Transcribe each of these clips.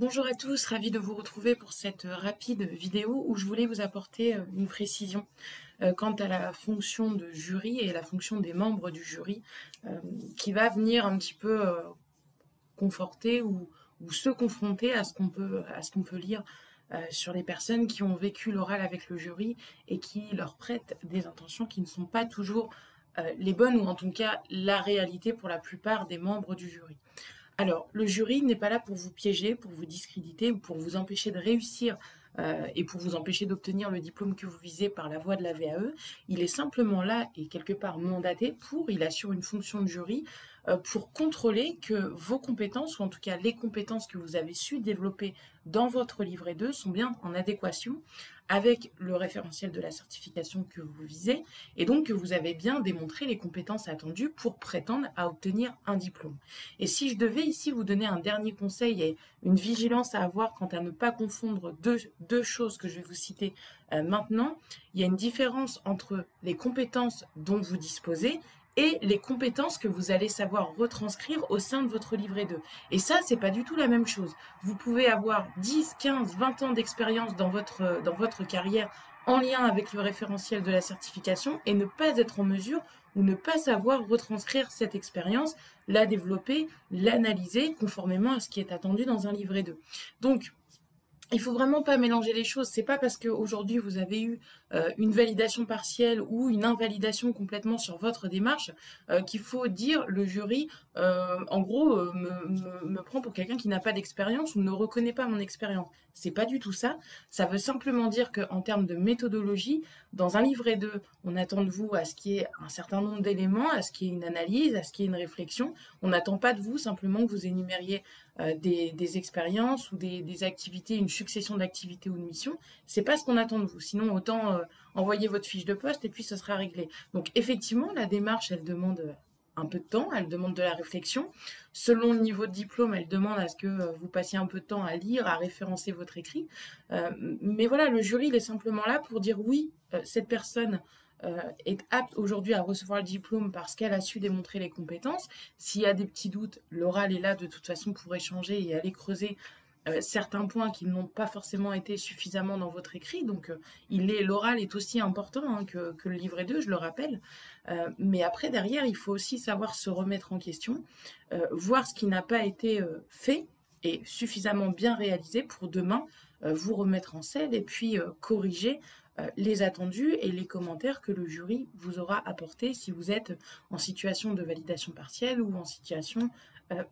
Bonjour à tous, ravi de vous retrouver pour cette rapide vidéo où je voulais vous apporter une précision quant à la fonction de jury et la fonction des membres du jury qui va venir un petit peu conforter ou se confronter à ce qu'on peut lire sur les personnes qui ont vécu l'oral avec le jury et qui leur prêtent des intentions qui ne sont pas toujours les bonnes ou en tout cas la réalité pour la plupart des membres du jury. Alors, le jury n'est pas là pour vous piéger, pour vous discréditer ou pour vous empêcher de réussir et pour vous empêcher d'obtenir le diplôme que vous visez par la voie de la VAE. Il est simplement là et quelque part mandaté il assure une fonction de jury pour contrôler que vos compétences, ou en tout cas les compétences que vous avez su développer dans votre livret 2 sont bien en adéquation avec le référentiel de la certification que vous visez et donc que vous avez bien démontré les compétences attendues pour prétendre à obtenir un diplôme. Et si je devais ici vous donner un dernier conseil et une vigilance à avoir quant à ne pas confondre deux choses que je vais vous citer maintenant, il y a une différence entre les compétences dont vous disposez et les compétences que vous allez savoir retranscrire au sein de votre livret 2. Et ça, c'est pas du tout la même chose. Vous pouvez avoir 10, 15, 20 ans d'expérience dans votre carrière en lien avec le référentiel de la certification et ne pas être en mesure ou ne pas savoir retranscrire cette expérience, la développer, l'analyser conformément à ce qui est attendu dans un livret 2. Donc, il faut vraiment pas mélanger les choses. C'est pas parce qu'aujourd'hui vous avez eu une validation partielle ou une invalidation complètement sur votre démarche qu'il faut dire le jury, en gros, me prend pour quelqu'un qui n'a pas d'expérience ou ne reconnaît pas mon expérience. C'est pas du tout ça. Ça veut simplement dire qu'en termes de méthodologie, dans un livret 2, on attend de vous à ce qu'il y ait un certain nombre d'éléments, à ce qu'il y ait une analyse, à ce qu'il y ait une réflexion. On n'attend pas de vous simplement que vous énumériez des expériences ou des activités, une succession d'activités ou de missions. C'est pas ce qu'on attend de vous. Sinon, autant envoyer votre fiche de poste et puis ce sera réglé. Donc effectivement, la démarche, elle demande un peu de temps, elle demande de la réflexion. Selon le niveau de diplôme, elle demande à ce que vous passiez un peu de temps à lire, à référencer votre écrit. Mais voilà, le jury, il est simplement là pour dire oui, cette personne est apte aujourd'hui à recevoir le diplôme parce qu'elle a su démontrer les compétences. S'il y a des petits doutes, l'oral est là de toute façon pour échanger et aller creuser certains points qui n'ont pas forcément été suffisamment dans votre écrit. Donc l'oral est aussi important que le livret 2, je le rappelle. Mais après, derrière, il faut aussi savoir se remettre en question, voir ce qui n'a pas été fait et suffisamment bien réalisé pour demain vous remettre en selle et puis corriger les attendus et les commentaires que le jury vous aura apportés si vous êtes en situation de validation partielle ou en situation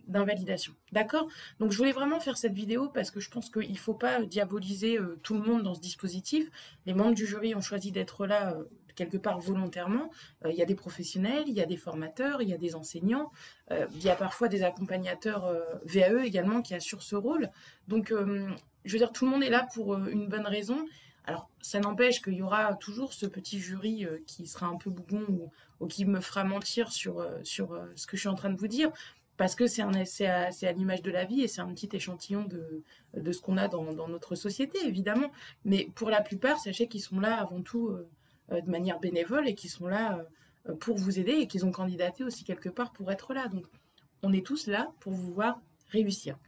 d'invalidation. D'accord? Donc je voulais vraiment faire cette vidéo parce que je pense qu'il ne faut pas diaboliser tout le monde dans ce dispositif. Les membres du jury ont choisi d'être là quelque part volontairement. Il y a des professionnels, il y a des formateurs, il y a des enseignants, il y a parfois des accompagnateurs VAE également qui assurent ce rôle. Donc je veux dire, tout le monde est là pour une bonne raison. Alors, ça n'empêche qu'il y aura toujours ce petit jury qui sera un peu bougon ou qui me fera mentir sur ce que je suis en train de vous dire, parce que c'est à l'image de la vie et c'est un petit échantillon de ce qu'on a dans notre société, évidemment. Mais pour la plupart, sachez qu'ils sont là avant tout de manière bénévole et qu'ils sont là pour vous aider et qu'ils ont candidaté aussi quelque part pour être là. Donc, on est tous là pour vous voir réussir.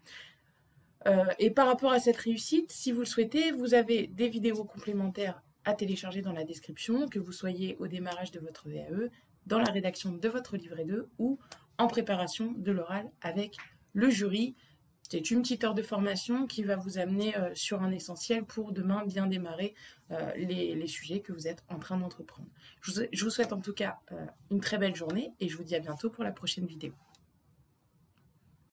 Et par rapport à cette réussite, si vous le souhaitez, vous avez des vidéos complémentaires à télécharger dans la description, que vous soyez au démarrage de votre VAE, dans la rédaction de votre livret 2 ou en préparation de l'oral avec le jury. C'est une petite heure de formation qui va vous amener sur un essentiel pour demain bien démarrer les sujets que vous êtes en train d'entreprendre. Je vous souhaite en tout cas une très belle journée et je vous dis à bientôt pour la prochaine vidéo.